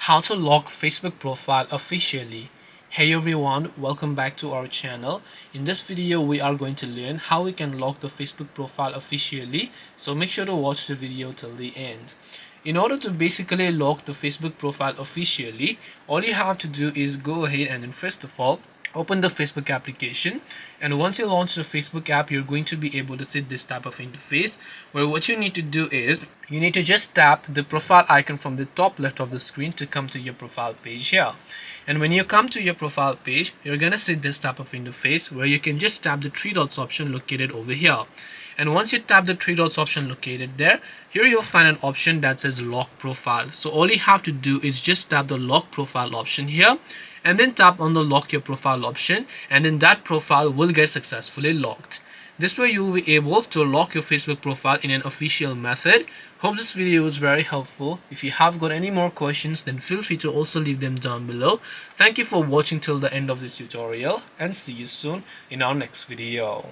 How to lock Facebook profile officially. Hey everyone, welcome back to our channel. In this video we are going to learn how we can lock the Facebook profile officially, so make sure to watch the video till the end. In order to basically lock the Facebook profile officially, all you have to do is go ahead and then first of all open the Facebook application, and once you launch the Facebook app, you're going to be able to see this type of interface where what you need to do is you need to just tap the profile icon from the top left of the screen to come to your profile page here. And when you come to your profile page, you're gonna see this type of interface where you can just tap the three dots option located over here. And once you tap the three dots option located there, here you'll find an option that says lock profile. So all you have to do is just tap the lock profile option here, and then tap on the lock your profile option, and then that profile will get successfully locked. This way you will be able to lock your Facebook profile in an official method. Hope this video was very helpful. If you have got any more questions, then feel free to also leave them down below. Thank you for watching till the end of this tutorial, and see you soon in our next video.